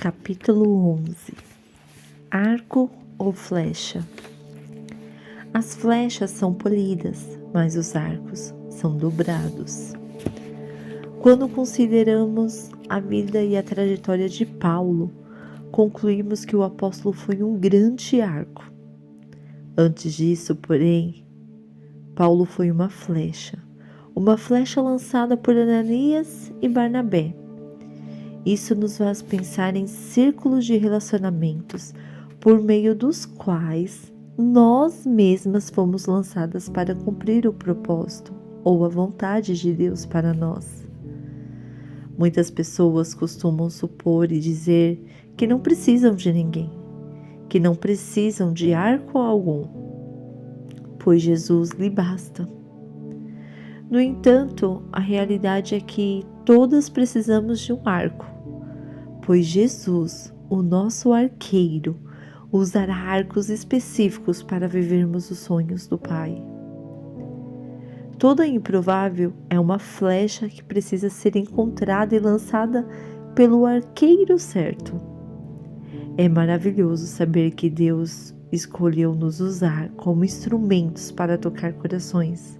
Capítulo 11. Arco ou flecha? As flechas são polidas, mas os arcos são dobrados. Quando consideramos a vida e a trajetória de Paulo, concluímos que o apóstolo foi um grande arco. Antes disso, porém, Paulo foi uma flecha lançada por Ananias e Barnabé. Isso nos faz pensar em círculos de relacionamentos por meio dos quais nós mesmas fomos lançadas para cumprir o propósito ou a vontade de Deus para nós. Muitas pessoas costumam supor e dizer que não precisam de ninguém, que não precisam de arco algum, pois Jesus lhe basta. No entanto, a realidade é que todas precisamos de um arco, pois Jesus, o nosso arqueiro, usará arcos específicos para vivermos os sonhos do Pai. Toda improvável é uma flecha que precisa ser encontrada e lançada pelo arqueiro certo. É maravilhoso saber que Deus escolheu nos usar como instrumentos para tocar corações.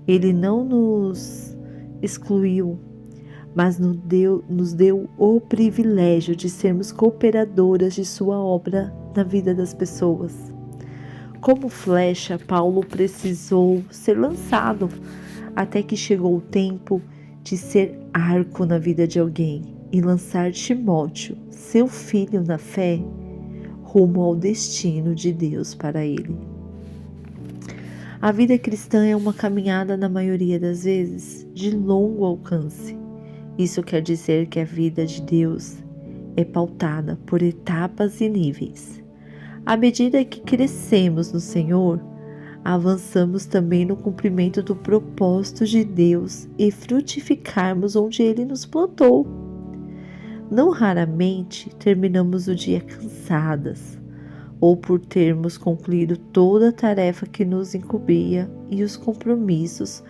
Ele não nos excluiu, mas nos deu o privilégio de sermos cooperadoras de sua obra na vida das pessoas. Como flecha, Paulo precisou ser lançado até que chegou o tempo de ser arco na vida de alguém e lançar Timóteo, seu filho na fé, rumo ao destino de Deus para ele. A vida cristã é uma caminhada, na maioria das vezes, de longo alcance. Isso quer dizer que a vida de Deus é pautada por etapas e níveis. À medida que crescemos no Senhor, avançamos também no cumprimento do propósito de Deus e frutificarmos onde Ele nos plantou. Não raramente terminamos o dia cansadas, ou por termos concluído toda a tarefa que nos incumbia e os compromissos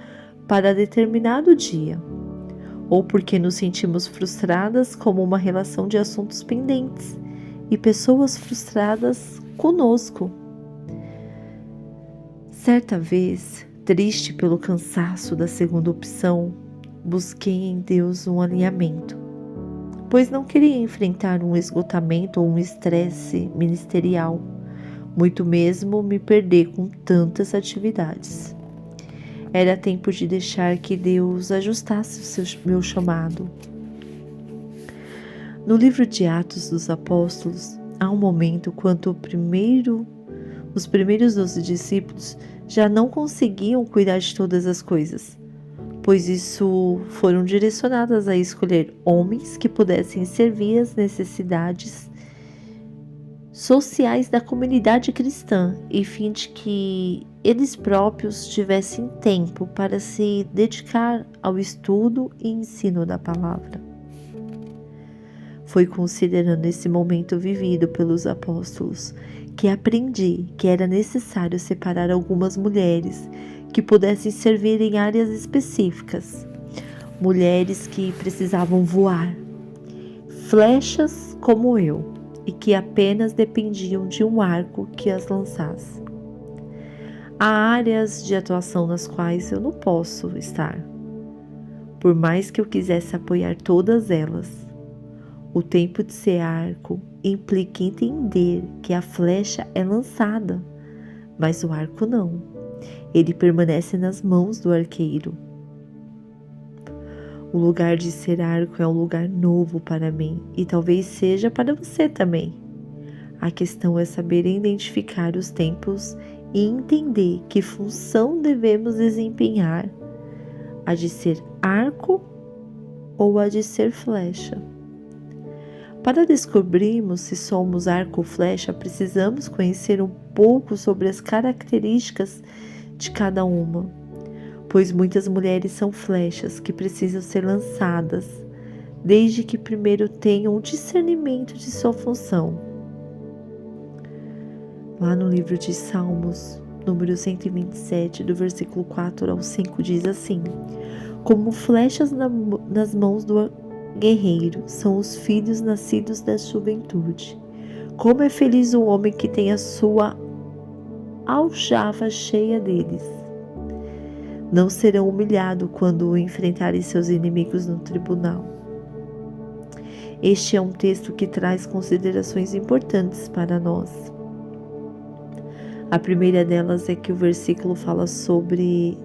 para determinado dia, ou porque nos sentimos frustradas como uma relação de assuntos pendentes e pessoas frustradas conosco. Certa vez, triste pelo cansaço da segunda opção, busquei em Deus um alinhamento, pois não queria enfrentar um esgotamento ou um estresse ministerial, muito mesmo me perder com tantas atividades. Era tempo de deixar que Deus ajustasse o meu chamado. No livro de Atos dos Apóstolos, há um momento quando os primeiros 12 discípulos já não conseguiam cuidar de todas as coisas, pois isso foram direcionadas a escolher homens que pudessem servir as necessidades sociais da comunidade cristã, e fim de que eles próprios tivessem tempo para se dedicar ao estudo e ensino da palavra. Foi considerando esse momento vivido pelos apóstolos que aprendi que era necessário separar algumas mulheres que pudessem servir em áreas específicas, mulheres que precisavam voar, flechas como eu, e que apenas dependiam de um arco que as lançasse. Há áreas de atuação nas quais eu não posso estar, por mais que eu quisesse apoiar todas elas. O tempo de ser arco implica entender que a flecha é lançada, mas o arco não. Ele permanece nas mãos do arqueiro. O lugar de ser arco é um lugar novo para mim e talvez seja para você também. A questão é saber identificar os tempos e entender que função devemos desempenhar, a de ser arco ou a de ser flecha. Para descobrirmos se somos arco ou flecha, precisamos conhecer um pouco sobre as características de cada uma, pois muitas mulheres são flechas que precisam ser lançadas, desde que primeiro tenham o discernimento de sua função. Lá no livro de Salmos, número 127, do versículo 4 ao 5, diz assim: como flechas nas mãos do guerreiro são os filhos nascidos da juventude. Como é feliz o homem que tem a sua aljava cheia deles. Não serão humilhados quando enfrentarem seus inimigos no tribunal. Este é um texto que traz considerações importantes para nós. A primeira delas é que o versículo fala sobre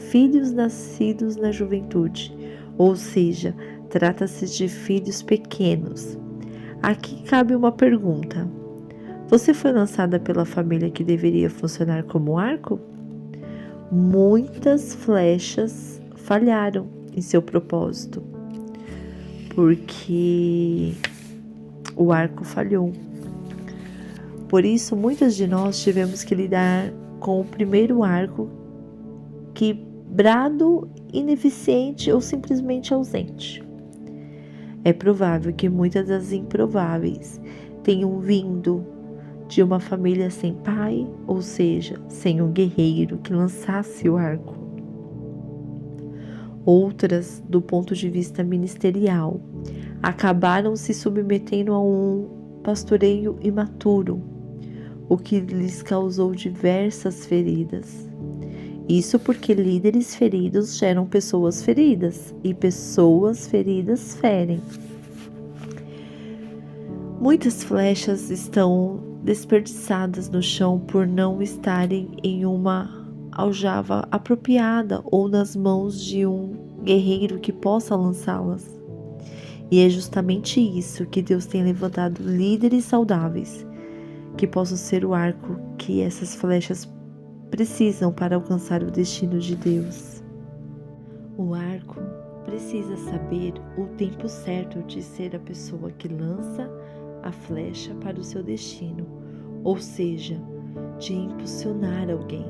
filhos nascidos na juventude, ou seja, trata-se de filhos pequenos. Aqui cabe uma pergunta: você foi lançada pela família que deveria funcionar como arco? Muitas flechas falharam em seu propósito, porque o arco falhou. Por isso, muitas de nós tivemos que lidar com o primeiro arco quebrado, ineficiente ou simplesmente ausente. É provável que muitas das improváveis tenham vindo de uma família sem pai, ou seja, sem um guerreiro que lançasse o arco. Outras, do ponto de vista ministerial, acabaram se submetendo a um pastoreio imaturo, o que lhes causou diversas feridas. Isso porque líderes feridos geram pessoas feridas, e pessoas feridas ferem. Muitas flechas estão desperdiçadas no chão por não estarem em uma aljava apropriada ou nas mãos de um guerreiro que possa lançá-las. E é justamente isso que Deus tem levantado líderes saudáveis, que possam ser o arco que essas flechas precisam para alcançar o destino de Deus. O arco precisa saber o tempo certo de ser a pessoa que lança a flecha para o seu destino, ou seja, de impulsionar alguém.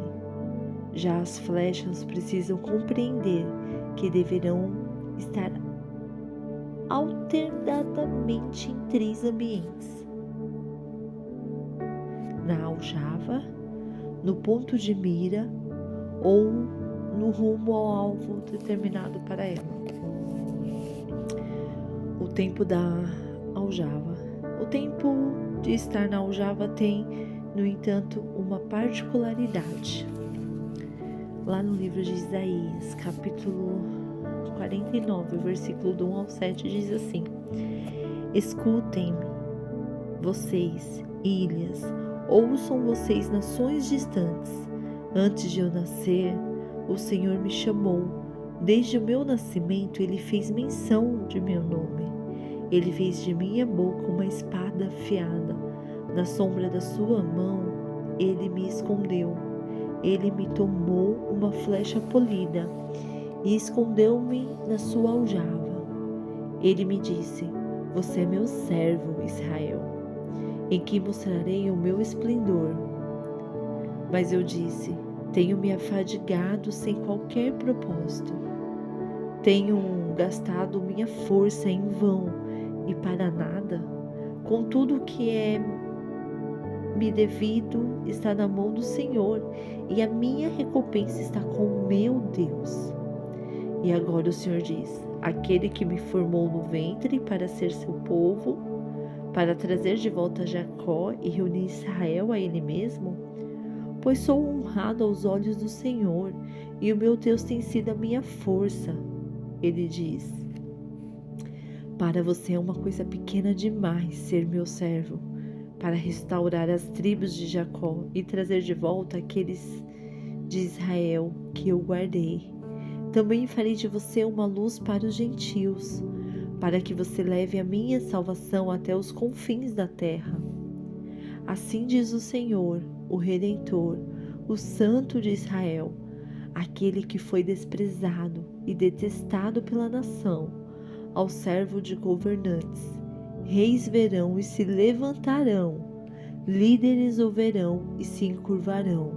Já as flechas precisam compreender que deverão estar alternadamente em 3 ambientes: na aljava, no ponto de mira ou no rumo ao alvo determinado para ela. O tempo da aljava. O tempo de estar na aljava tem, no entanto, uma particularidade. Lá no livro de Isaías, capítulo 49, versículo do 1 ao 7, diz assim: escutem-me, vocês, ilhas, ouçam vocês, nações distantes. Antes de eu nascer, o Senhor me chamou. Desde o meu nascimento, Ele fez menção de meu nome. Ele fez de minha boca uma espada afiada. Na sombra da sua mão, Ele me escondeu. Ele me tomou uma flecha polida e escondeu-me na sua aljava. Ele me disse: você é meu servo, Israel, em que mostrarei o meu esplendor. Mas eu disse: tenho me afadigado sem qualquer propósito. Tenho gastado minha força em vão e para nada. Contudo, o que é me devido está na mão do Senhor, e a minha recompensa está com o meu Deus. E agora o Senhor diz: aquele que me formou no ventre para ser seu povo, para trazer de volta Jacó e reunir Israel a ele mesmo? Pois sou honrado aos olhos do Senhor, e o meu Deus tem sido a minha força. Ele diz: para você é uma coisa pequena demais ser meu servo, para restaurar as tribos de Jacó e trazer de volta aqueles de Israel que eu guardei. Também farei de você uma luz para os gentios, para que você leve a minha salvação até os confins da terra. Assim diz o Senhor, o Redentor, o Santo de Israel, aquele que foi desprezado e detestado pela nação, ao servo de governantes. Reis verão e se levantarão, líderes o verão e se encurvarão,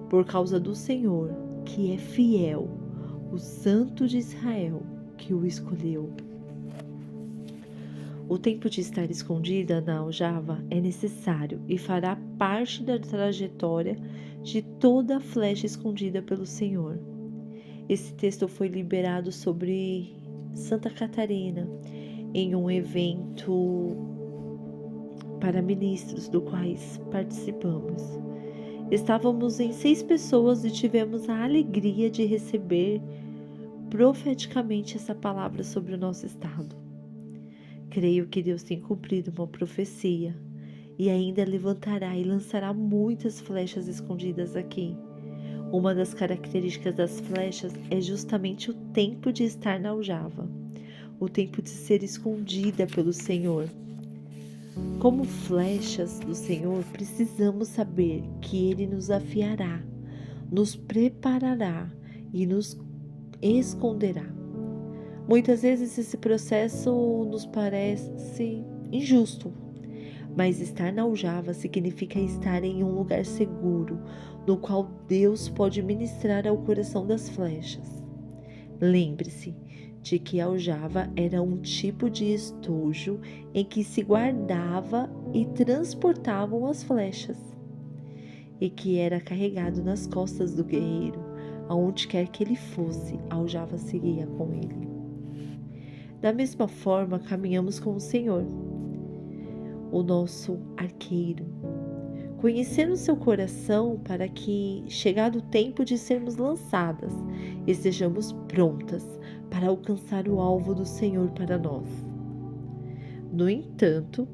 por causa do Senhor, que é fiel, o Santo de Israel, que o escolheu. O tempo de estar escondida na aljava é necessário e fará parte da trajetória de toda a flecha escondida pelo Senhor. Esse texto foi liberado sobre Santa Catarina em um evento para ministros do quais participamos. Estávamos em 6 pessoas e tivemos a alegria de receber profeticamente essa palavra sobre o nosso estado. Creio que Deus tem cumprido uma profecia e ainda levantará e lançará muitas flechas escondidas aqui. Uma das características das flechas é justamente o tempo de estar na aljava, o tempo de ser escondida pelo Senhor. Como flechas do Senhor, precisamos saber que Ele nos afiará, nos preparará e nos esconderá. Muitas vezes esse processo nos parece injusto, mas estar na aljava significa estar em um lugar seguro, no qual Deus pode ministrar ao coração das flechas. Lembre-se de que a aljava era um tipo de estojo em que se guardava e transportavam as flechas, e que era carregado nas costas do guerreiro. Aonde quer que ele fosse, a aljava seguia com ele. Da mesma forma, caminhamos com o Senhor, o nosso arqueiro, conhecendo seu coração para que, chegado o tempo de sermos lançadas, estejamos prontas para alcançar o alvo do Senhor para nós. No entanto,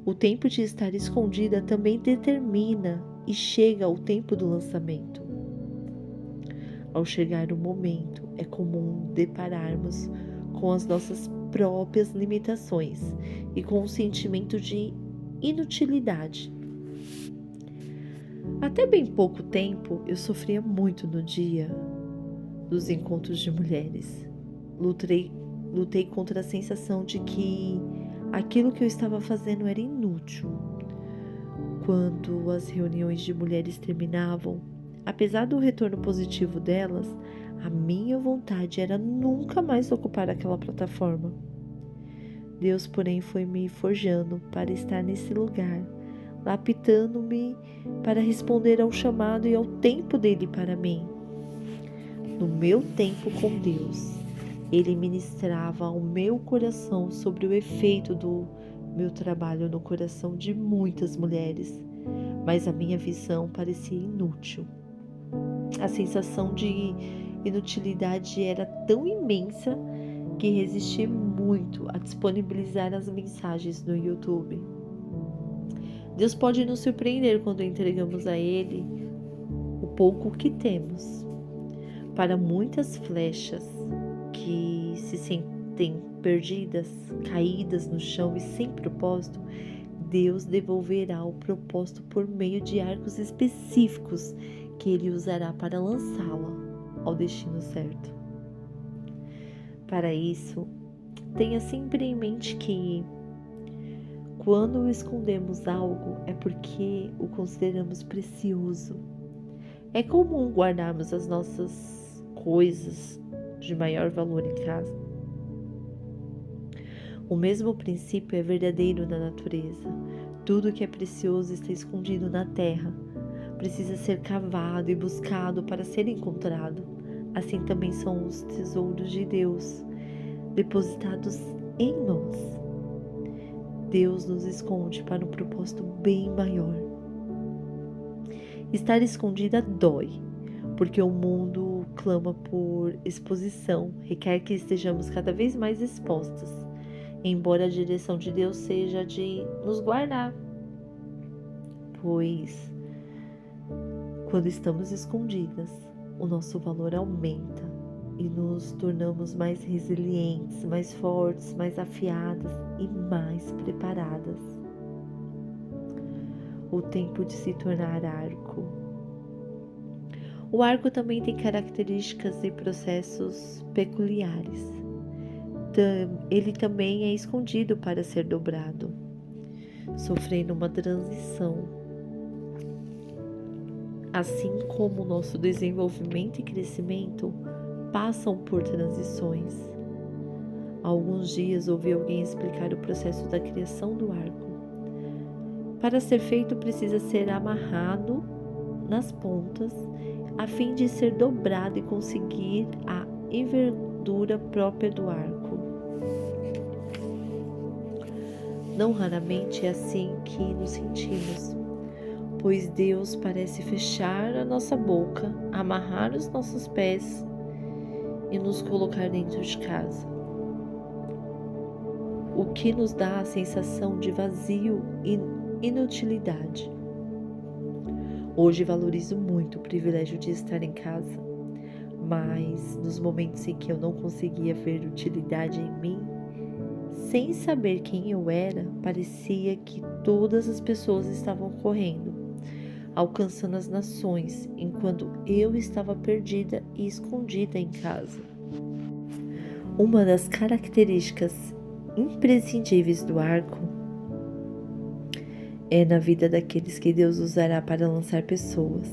o tempo de estar escondida também determina e chega o tempo do lançamento. Ao chegar o momento, é comum depararmos com as nossas próprias limitações e com um sentimento de inutilidade. Até bem pouco tempo, eu sofria muito no dia dos encontros de mulheres. Lutei contra a sensação de que aquilo que eu estava fazendo era inútil. Quando as reuniões de mulheres terminavam, apesar do retorno positivo delas, a minha vontade era nunca mais ocupar aquela plataforma. Deus, porém, foi me forjando para estar nesse lugar, lapidando-me para responder ao chamado e ao tempo dele para mim. No meu tempo com Deus, Ele ministrava ao meu coração sobre o efeito do meu trabalho no coração de muitas mulheres, mas a minha visão parecia inútil. A sensação de inutilidade era tão imensa que resisti muito a disponibilizar as mensagens no YouTube. Deus pode nos surpreender quando entregamos a Ele o pouco que temos. Para muitas flechas que se sentem perdidas, caídas no chão e sem propósito, Deus devolverá o propósito por meio de arcos específicos que Ele usará para lançá-la ao destino certo. Para isso, tenha sempre em mente que quando escondemos algo é porque o consideramos precioso. É comum guardarmos as nossas coisas de maior valor em casa. O mesmo princípio é verdadeiro na natureza. Tudo que é precioso está escondido na terra. Precisa ser cavado e buscado para ser encontrado. Assim também são os tesouros de Deus, depositados em nós. Deus nos esconde para um propósito bem maior. Estar escondida dói, porque o mundo clama por exposição, requer que estejamos cada vez mais expostas, embora a direção de Deus seja de nos guardar, pois quando estamos escondidas, o nosso valor aumenta e nos tornamos mais resilientes, mais fortes, mais afiadas e mais preparadas. O tempo de se tornar arco. O arco também tem características e processos peculiares. Ele também é escondido para ser dobrado, sofrendo uma transição. Assim como o nosso desenvolvimento e crescimento passam por transições. Há alguns dias ouvi alguém explicar o processo da criação do arco. Para ser feito, precisa ser amarrado nas pontas, a fim de ser dobrado e conseguir a envergadura própria do arco. Não raramente é assim que nos sentimos, pois Deus parece fechar a nossa boca, amarrar os nossos pés e nos colocar dentro de casa, o que nos dá a sensação de vazio e inutilidade. Hoje valorizo muito o privilégio de estar em casa, mas nos momentos em que eu não conseguia ver utilidade em mim, sem saber quem eu era, parecia que todas as pessoas estavam correndo, alcançando as nações, enquanto eu estava perdida e escondida em casa. Uma das características imprescindíveis do arco é na vida daqueles que Deus usará para lançar pessoas.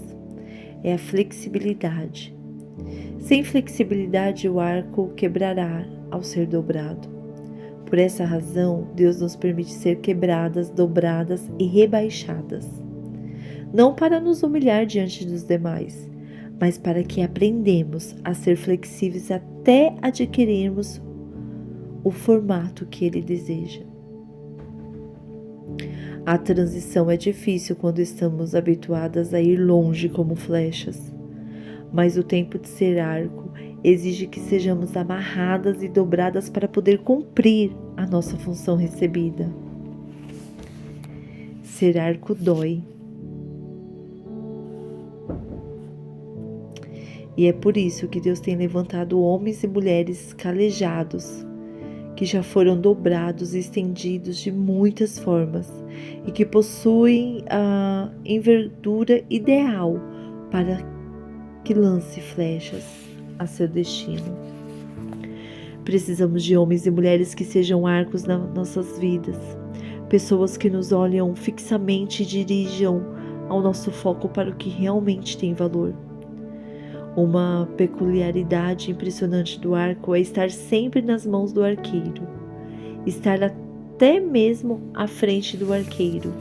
É a flexibilidade. Sem flexibilidade, o arco quebrará ao ser dobrado. Por essa razão, Deus nos permite ser quebradas, dobradas e rebaixadas. Não para nos humilhar diante dos demais, mas para que aprendemos a ser flexíveis até adquirirmos o formato que Ele deseja. A transição é difícil quando estamos habituadas a ir longe como flechas, mas o tempo de ser arco exige que sejamos amarradas e dobradas para poder cumprir a nossa função recebida. Ser arco dói. E é por isso que Deus tem levantado homens e mulheres calejados, que já foram dobrados e estendidos de muitas formas e que possuem a envergadura ideal para que lance flechas a seu destino. Precisamos de homens e mulheres que sejam arcos nas nossas vidas, pessoas que nos olham fixamente e dirijam ao nosso foco para o que realmente tem valor. Uma peculiaridade impressionante do arco é estar sempre nas mãos do arqueiro, estar até mesmo à frente do arqueiro.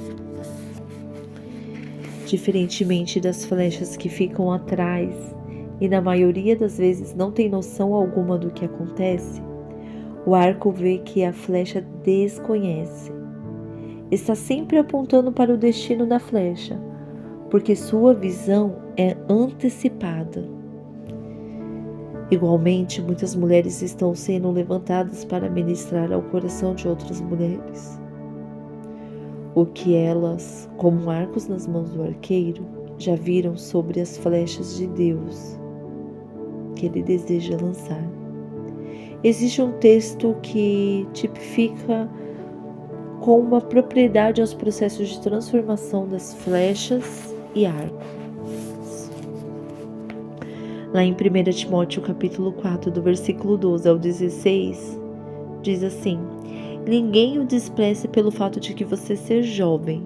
Diferentemente das flechas que ficam atrás e na maioria das vezes não tem noção alguma do que acontece, o arco vê que a flecha desconhece. Está sempre apontando para o destino da flecha, porque sua visão é antecipada. Igualmente, muitas mulheres estão sendo levantadas para ministrar ao coração de outras mulheres. O que elas, como arcos nas mãos do arqueiro, já viram sobre as flechas de Deus que ele deseja lançar. Existe um texto que tipifica com uma propriedade aos processos de transformação das flechas e arcos. Lá em 1 Timóteo capítulo 4, do versículo 12 ao 16, diz assim: ninguém o despreze pelo fato de que você ser jovem,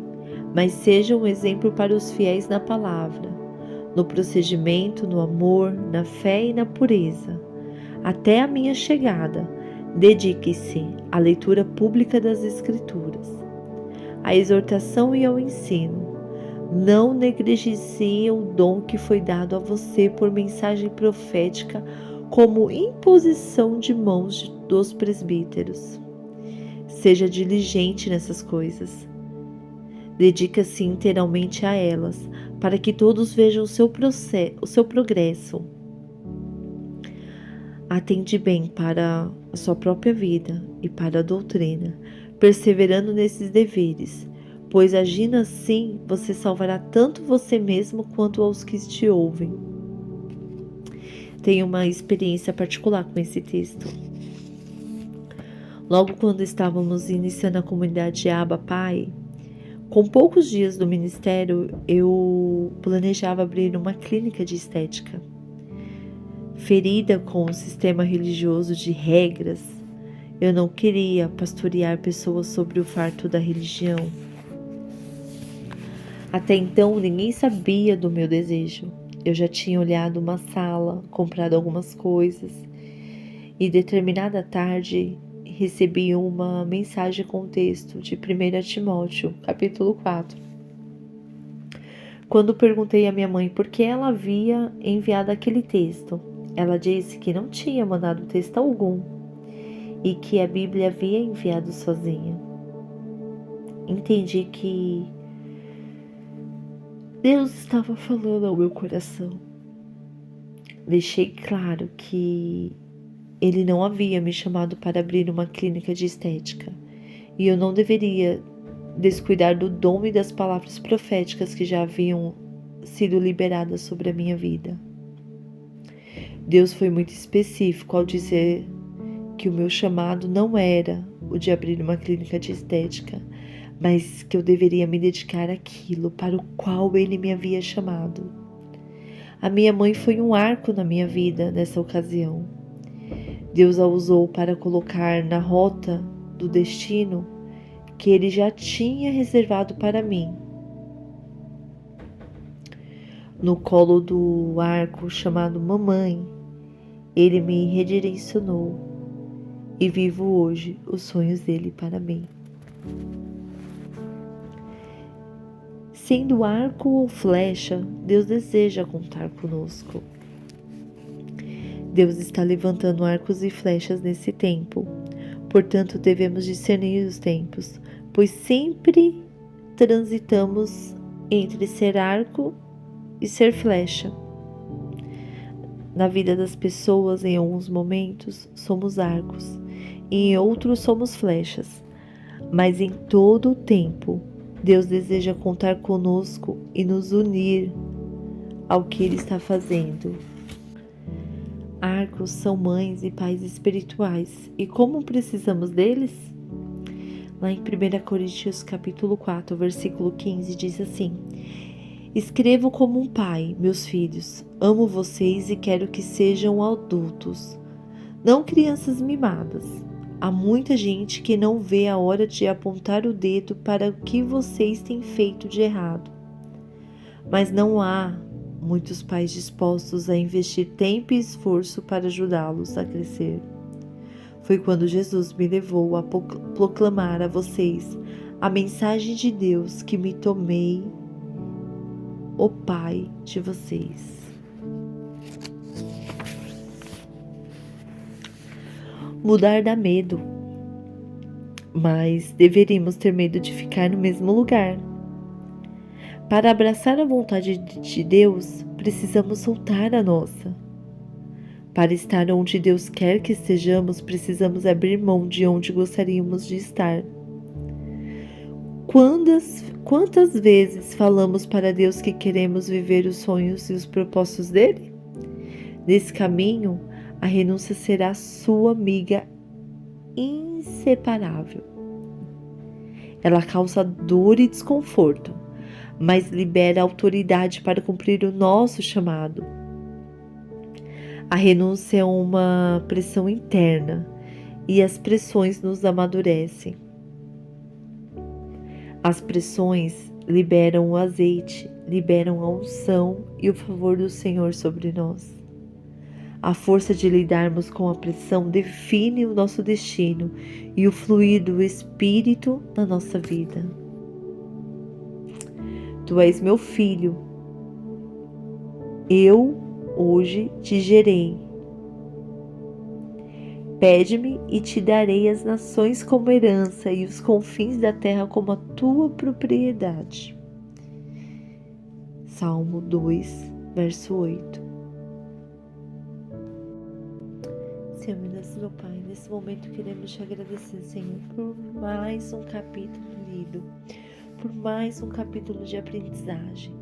mas seja um exemplo para os fiéis na palavra, no procedimento, no amor, na fé e na pureza. Até a minha chegada, dedique-se à leitura pública das Escrituras, à exortação e ao ensino. Não negligencie o dom que foi dado a você por mensagem profética como imposição de mãos dos presbíteros. Seja diligente nessas coisas. Dedica-se inteiramente a elas, para que todos vejam o seu progresso. Atende bem para a sua própria vida e para a doutrina, perseverando nesses deveres, pois agindo assim, você salvará tanto você mesmo quanto aos que te ouvem. Tenho uma experiência particular com esse texto. Logo quando estávamos iniciando a comunidade Abba Pai, com poucos dias do ministério, eu planejava abrir uma clínica de estética. Ferida com o sistema religioso de regras, eu não queria pastorear pessoas sobre o fardo da religião. Até então, ninguém sabia do meu desejo. Eu já tinha olhado uma sala, comprado algumas coisas e determinada tarde recebi uma mensagem com texto de 1 Timóteo, capítulo 4. Quando perguntei à minha mãe por que ela havia enviado aquele texto, ela disse que não tinha mandado texto algum e que a Bíblia havia enviado sozinha. entendi que Deus estava falando ao meu coração. Deixei claro que Ele não havia me chamado para abrir uma clínica de estética e eu não deveria descuidar do dom e das palavras proféticas que já haviam sido liberadas sobre a minha vida. Deus foi muito específico ao dizer que o meu chamado não era o de abrir uma clínica de estética, mas que eu deveria me dedicar àquilo para o qual Ele me havia chamado. A minha mãe foi um arco na minha vida nessa ocasião. Deus a usou para colocar na rota do destino que Ele já tinha reservado para mim. No colo do arco chamado mamãe, Ele me redirecionou e vivo hoje os sonhos dele para mim. Sendo arco ou flecha, Deus deseja contar conosco. Deus está levantando arcos e flechas nesse tempo. Portanto, devemos discernir os tempos, pois sempre transitamos entre ser arco e ser flecha. Na vida das pessoas, em alguns momentos, somos arcos, e em outros somos flechas. Mas em todo o tempo, Deus deseja contar conosco e nos unir ao que Ele está fazendo. Arcos são mães e pais espirituais. E como precisamos deles? Lá em 1 Coríntios capítulo 4, versículo 15, diz assim: Escrevo como um pai, meus filhos, amo vocês e quero que sejam adultos, não crianças mimadas. Há muita gente que não vê a hora de apontar o dedo para o que vocês têm feito de errado. Mas não há muitos pais dispostos a investir tempo e esforço para ajudá-los a crescer. Foi quando Jesus me levou a proclamar a vocês a mensagem de Deus que me tornei o pai de vocês. Mudar dá medo, mas deveríamos ter medo de ficar no mesmo lugar. Para abraçar a vontade de Deus, precisamos soltar a nossa. Para estar onde Deus quer que estejamos, precisamos abrir mão de onde gostaríamos de estar. Quantas vezes falamos para Deus que queremos viver os sonhos e os propósitos dele? Nesse caminho, a renúncia será sua amiga inseparável. Ela causa dor e desconforto, mas libera autoridade para cumprir o nosso chamado. A renúncia é uma pressão interna e as pressões nos amadurecem. As pressões liberam o azeite, liberam a unção e o favor do Senhor sobre nós. A força de lidarmos com a pressão define o nosso destino e o fluir do Espírito na nossa vida. Tu és meu filho. Eu hoje te gerei. Pede-me e te darei as nações como herança e os confins da terra como a tua propriedade. Salmo 2, verso 8. Senhor, meu Pai, nesse momento queremos te agradecer, Senhor, por mais um capítulo lido, por mais um capítulo de aprendizagem,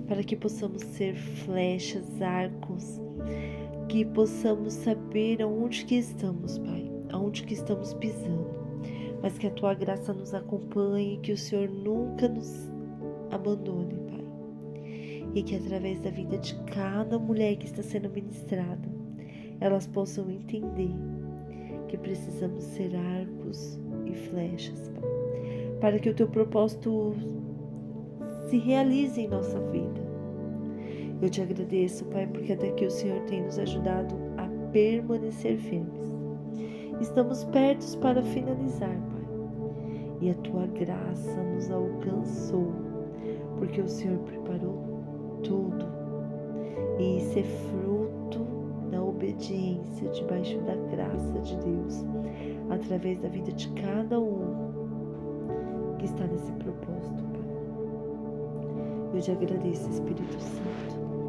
para que possamos ser flechas, arcos, que possamos saber aonde que estamos, Pai, aonde que estamos pisando, mas que a Tua graça nos acompanhe, que o Senhor nunca nos abandone, Pai, e que através da vida de cada mulher que está sendo ministrada, elas possam entender que precisamos ser arcos e flechas, Pai, para que o Teu propósito se realize em nossa vida. Eu te agradeço, Pai, porque até aqui o Senhor tem nos ajudado a permanecer firmes. Estamos perto para finalizar, Pai, e a Tua graça nos alcançou, porque o Senhor preparou tudo, e isso é fruto da obediência debaixo da graça de Deus, através da vida de cada um que está nesse propósito, Pai. Eu te agradeço, Espírito Santo.